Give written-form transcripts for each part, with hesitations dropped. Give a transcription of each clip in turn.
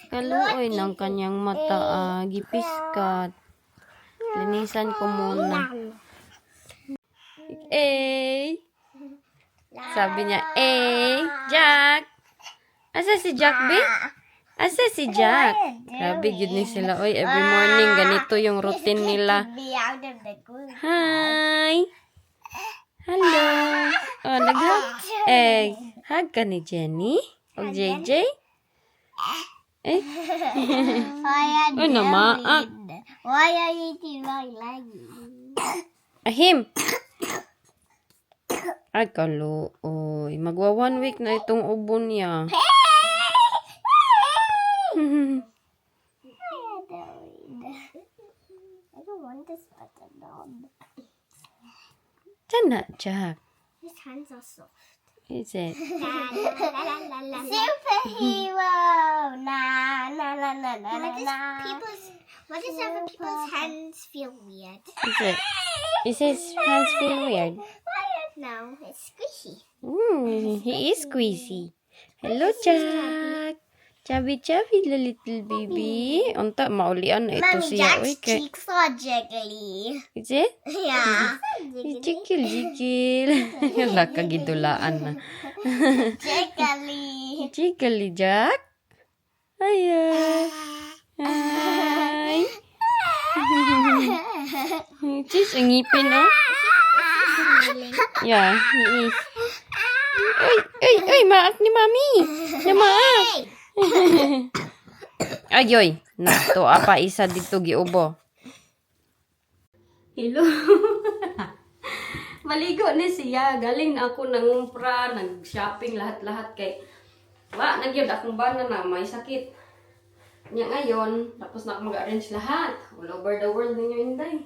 Kaluoy ng kanyang mata, gipiskat. Linisan ko muna. Sabi niya, Jack. Asa si Jack, be? Asa si Jack? Grabe, yun ni sila. Oy, every morning, ganito yung routine nila. Hi! Hello! Oh, nag-hug? Hug ka ni Jenny? O JJ? Ay, namaak. Why are you eating my leg? Ahim! Ay, kaluoy. Magwa 1 week na itong ubo niya. I don't want this button knob. Sana, Jack. His hands are soft. Is it? Superhero! Na na na na na na. What does other people's hands feel weird? Is it? Is his hands feel weird? No, it's squishy. He is squeezy. Hello, Jack. Chubby, the little baby. Unta, maulian na ito Mommy, siya. Jack's cheeks are jiggly. Is it? Yeah. Jiggle. Wala ka gidulaan na. Jiggly. Jiggly, Jack. Ayan. Hi. Cheese, ang ngipin, no? Yeah, he is. Ay, maak ni Mami. Maak. Ayoy, nato apa isa dito giubo. Hello. Maligo ni siya. Galing na ako nangumpra, nag-shopping lahat-lahat kay nagyod akong bana na may sakit. Nya ngayon, tapos na ako mag-arrange lahat. All over the world ninyo, Inday.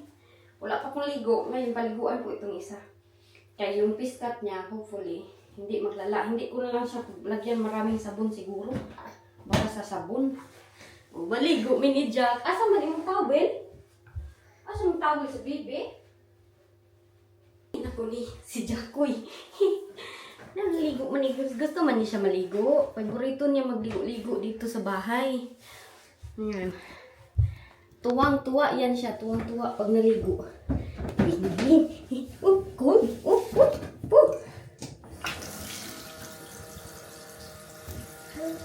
Wala pa akong ligo. Ngayon, paliguan ko itong isa. Kaya yung piskat niya, hopefully, hindi maglala. Hindi ko na lang siya lagyan maraming sabon siguro. Baka sa sabon. O, maligo, mini Jack. Asa man yung towel? Asa yung towel sa bibi? Ako ni si Jackoy. Naligo, manigo. Gusto man niya siya maligo. Paborito niya magligo-ligo dito sa bahay. Yan. Tuwang-tuwa yan siya. Tuwang-tuwa pag naligo.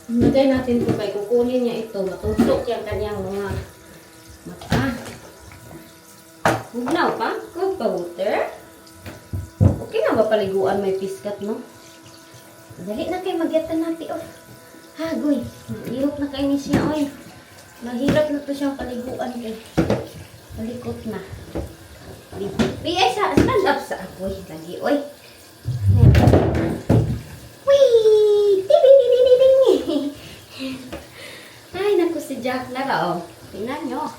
Lagay natin ito kay kukunin niya ito. Matutok yung kanyang mga mata. Hugnaw pa? Good pa, water? Okay na ba paliguan may piskat, no? Dali na kayo magyatan natin, oh. Hagoy, hirap na kayo ni siya, oy. Mahirap na to siyang paliguan kay. Palikot na. Ay, stand up sa akoy. Lagi, oy. Wee! Ding! Ay, naku si Jack na oh. Tingnan nyo.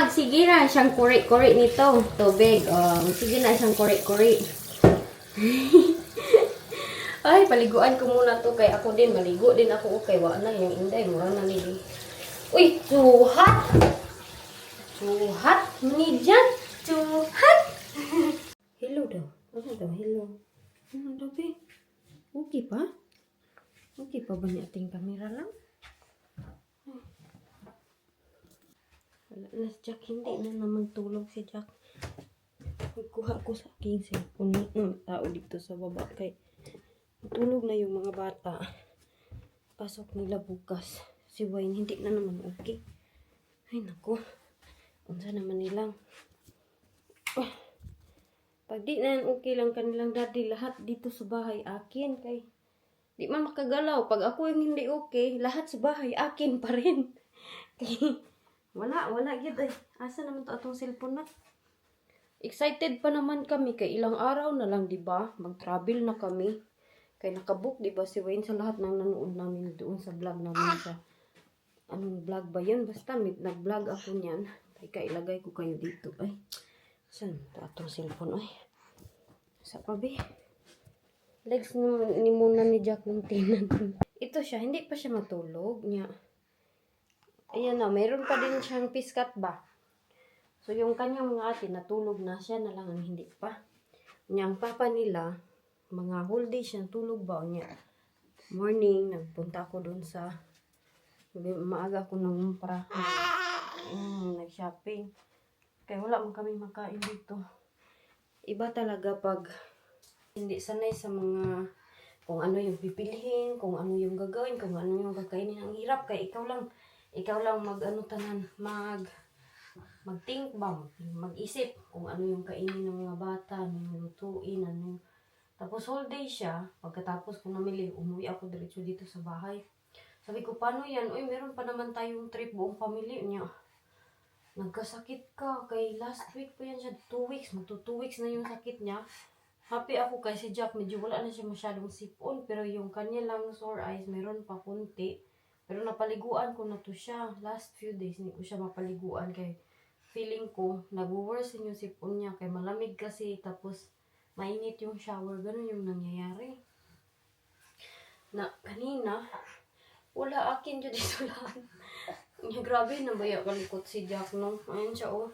Sige na siyang kuri-kuri nito. Tubig, oh. Sige na siyang kuri-kuri. Ay, paliguan ko muna to kay ako din. Maligo din ako. Okay, wala na yung Inday. Mura na nili. Uy, too hot! Too hot! Mani dyan! Too hot! Hello daw. Ano daw? Hello. Ano daw, be? Okay pa? Okay pa ba niya ating camera lang? Wala na si Jack. Hindi na naman tulog si Jack. Magkuha ko sa aking cellphone ng tao dito sa baba. Kay tulog na yung mga bata. Pasok nila bukas. Si Wayne hindi na naman okay. Ay naku. Unsa naman nilang. Pag di na okay lang kanilang daddy, lahat dito sa bahay akin. Kay di man makagalaw. Pag ako yung hindi okay, lahat sa bahay akin pa rin. Kay wala yun ay. Asa naman to atong cellphone na? Excited pa naman kami kay ilang araw na lang, 'di ba? Mag-travel na kami. Kay nakabook, 'di ba, si Wayne sa lahat ng nanood namin doon sa vlog namin sa anong vlog ba 'yun? Basta nag-vlog ako niyan. Kay ilagay ko kayo dito. Ay. Saan to atong cellphone ay? Sa pabi. Legs ni muna ni Jack ng tinan. Ito siya, hindi pa siya matulog niya. Ayan na, mayroon pa din siyang piskat ba? So, yung kanyang mga ate, natulog na siya na lang ang hindi pa. Ang papa nila, mga whole day siyang tulog ba? Niya. Morning, nagpunta ako doon sa Maaga ako nangumpra. Nag-shopping. Kaya wala man kami makain dito. Iba talaga pag hindi sanay sa mga kung ano yung pipilihin, kung ano yung gagawin, kung ano yung kakainin. Ang hirap kaya ikaw lang mag-ano tanan, mag-think ba, mag-isip kung ano yung kainin ng mga bata, ano yung lutuin, ano yung... Tapos whole day siya, pagkatapos ko namili, umuwi ako diretso dito sa bahay. Sabi ko, paano yan? Uy, meron pa naman tayong trip buong pamilya niya. Nagkasakit ka, kay last week pa yan siya, 2 weeks, magto 2 weeks na yung sakit niya. Happy ako kay si Jack, medyo wala na siya masyadong sipon, pero yung kanya lang sore eyes, meron pa kunti. Pero napaliguan ko na to siya. Last few days, hindi ko siya mapaliguan kay feeling ko, nag-worsen yung sipon niya kay malamig kasi, tapos mainit yung shower, ganun yung nangyayari. Na kanina, wala akin dyan dito lang. Grabe na ba yung kalikot si Jack, no? Ayun siya, oh.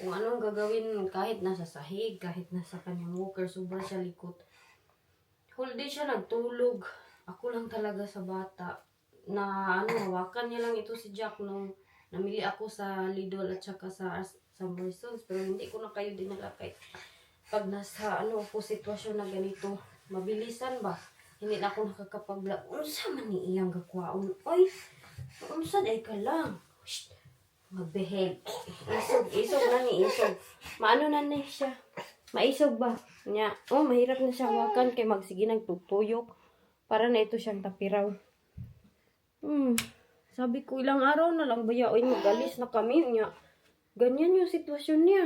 Kung anong gagawin, kahit nasa sahig, kahit nasa kanyang walker, sobrang siya likot. Whole day siya nagtulog. Ako lang talaga sa bata. Hawakan niya lang ito si Jack nung namili ako sa Lidl at saka sa Morrisons. Pero hindi ko na kayo dinala kay pag nasa po sitwasyon na ganito, mabilisan ba? Hindi na ako nakakapag-vlog. Unsa man ni iyang gakwaon? Oy, unsa day ka lang? Shh, magbehave. Isog na ni isog. Maano na ni siya? Maisog ba? Nya, mahirap na siya hawakan kay magsige nagtutuyok. Para na ito siyang tapiraw. Sabi ko, ilang araw na lang baya, oy, magalis na kami niya. Ganyan yung sitwasyon niya.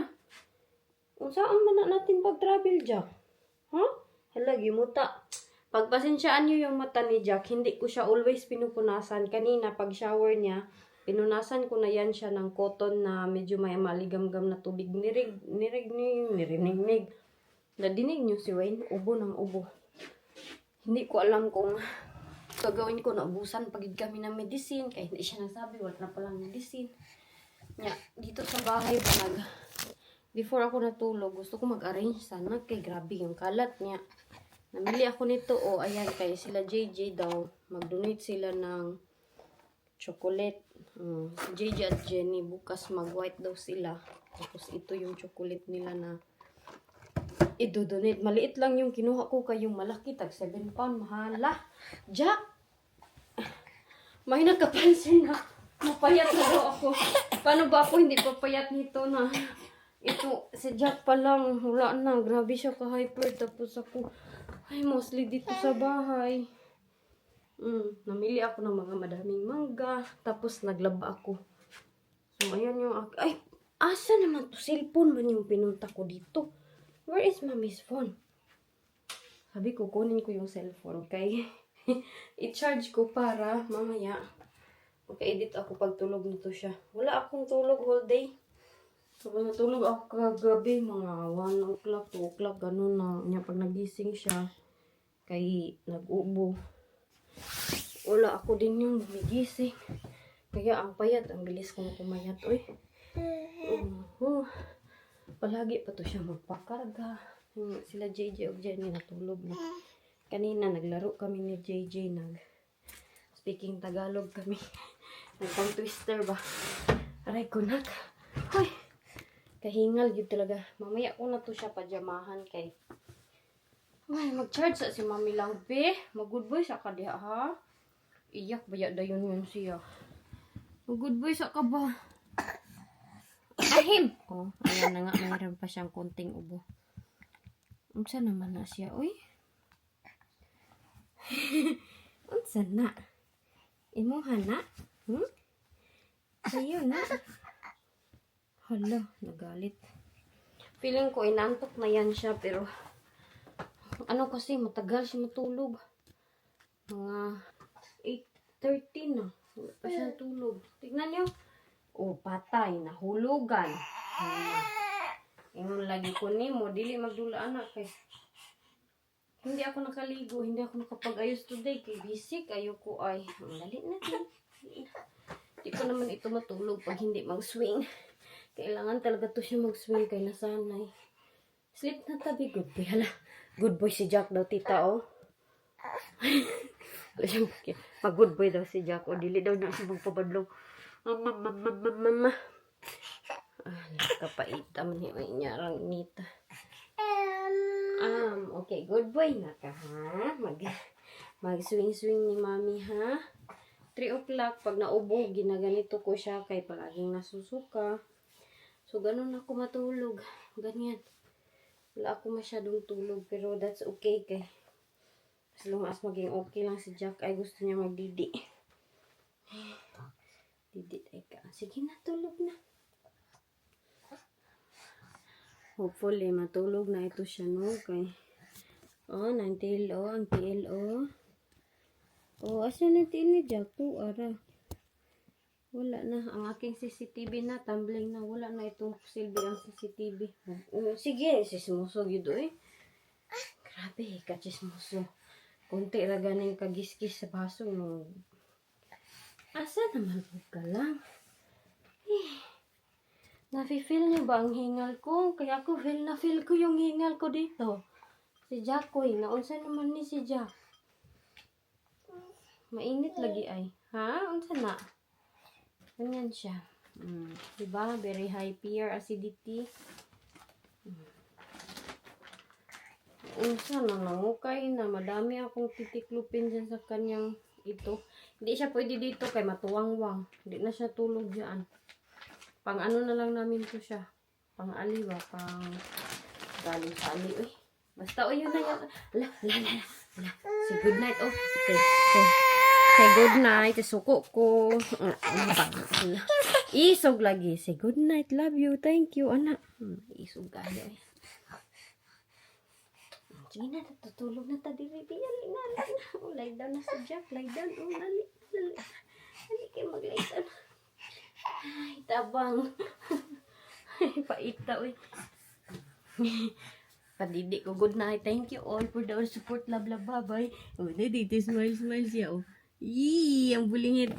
Kung saan man na natin pag-travel, Jack? Halagi mo ta. Pagpasensyaan niyo yung mata ni Jack, hindi ko siya always pinupunasan. Kanina, pag shower niya, pinunasan ko na yan siya ng cotton na medyo may maligam-gam na tubig. Nirinig. Nadinig niyo si Wayne, ubo ng ubo. Hindi ko alam kung gagawin ko, naubusan pagid kami ng medicine. Kaya hindi siya nagsabi, wala na palang medicine. Dito sa bahay pa before ako natulog, gusto ko mag-arrange sana. Kay grabe yung kalat niya. Namili ako nito, ayan, kaya sila JJ daw, mag-donate sila ng chocolate. Si JJ at Jenny, bukas mag-white daw sila. Tapos ito yung chocolate nila na i-donate. Maliit lang yung kinuha ko, kayong malaki, tag 7 pound, mahala. Jack! May nagkapansin na mapayat na daw ako. Paano ba ako hindi papayat nito na ito, si Jack pa lang, wala na, grabe siya ka-hyper. Tapos ako, mostly dito sa bahay. Namili ako ng mga madaming mangga. Tapos naglaba ako. So, ayan yung... Ay, asa naman to? Cellphone man yung pinunta ko dito. Where is mommy's phone? Sabi ko, kunin ko yung cellphone. Kay i-charge ko para mamaya maka-edit ako pag tulog nito siya. Wala akong tulog whole day. So, natulog ako kagabi, mga 1 o'clock, 2 o'clock, ganun na. Pag nagising siya, kay nag-ubo. Wala ako din yung bumigising. Kaya ang payat, ang bilis kong pumayat. Uy. Palagi pa to siya magpakarga. Sila JJ o Jenny natulog na. Kanina naglaro kami ni JJ. Speaking Tagalog kami. Nagpang twister ba? Aray ko nak. Hoy. Kahingal yun talaga. Mamaya ko na to siya pajamahan kay. Mag-charge sa si Mami lang, be. Mag-good boy sa ka diha, ha? Iyak ba dayon yun siya? Mag-good boy sa ka ba? Ahim! Ayan na nga. Mayroon pa siyang konting ubo. Unsa naman na siya, uy? Unsa na? Imuha na? Ayun na. Hala, nagalit. Feeling ko inantok na yan siya, pero ano kasi, matagal siya matulog. Mga 8:30 na. Wala pa siya tulog. Tignan nyo. Patay. Nahulugan. Yung lagi ko ni mo, dili magdula anak. Hindi ako nakaligo. Hindi ako nakapag-ayos today. Kay busy kayo ko ay. Ang lalit na din. Hindi ko naman ito matulog pag hindi mag-swing. Kailangan talaga to siya mag-swing kay nasanay. Sleep na tabi. Good boy. Hala. Good boy si Jack daw, tita, Pag-good boy daw si Jack. O, dili daw na siya magpabadlong. Mama. Kapaitam ni Inyarang Nita. Okay, good boy na ka, ha? Mag-swing-swing ni mami, ha? 3 o'clock, pag naubo, ginaganito ko siya kay palaging nasusuka. So, ganun ako matulog. Ganyan. Wala ako masyadong tulog, pero that's okay kay as long as maging okay lang si Jack, ay gusto niya magdidi. Didi ay ka. Sige na, tulog na. Hopefully, matulog na ito siya, no? Kay, ng TLO, ang TLO. Asan ang TLO ni Jack? Ara. Wala na. Ang aking CCTV na, tumbling na. Wala na itong silbi ang CCTV. Sige, sismuso yun eh. Grabe, kachismuso. Kunti ra ganing kagiskis sa baso. No. Asa naman ka lang? Nafe-feel niyo ba ang hingal ko? Kaya ako feel ko yung hingal ko dito. Si Jack ko eh. Naunsa naman ni si Jack? Mainit lagi ay. Ha? Unsa na? Ganyan siya. Diba? Very high PR acidity. Unsa na namukay na. Madami akong titiklupin dyan sa kanyang ito. Hindi siya pwede dito kay matuwangwang. Hindi na siya tulog dyan. Pang ano na lang namin to siya. Pang aliwa. Pang galing sa ali. Uy. Basta yun na yan. Ala. Say good night. Say good night. Suko ko. Isog lagi. Say good night. Love you. Thank you. Anak. Isog kaya eh. Sige na. Tutulog na ta diri. Lay down na si Jack. Lay down. Dali. Dali kayo mag-lay down. Ay, tabang. Paita, uy. Padidi ko. Good night. Thank you all for the support. Love, bye-bye. Dito, smile siya, Yee, ang bulingit.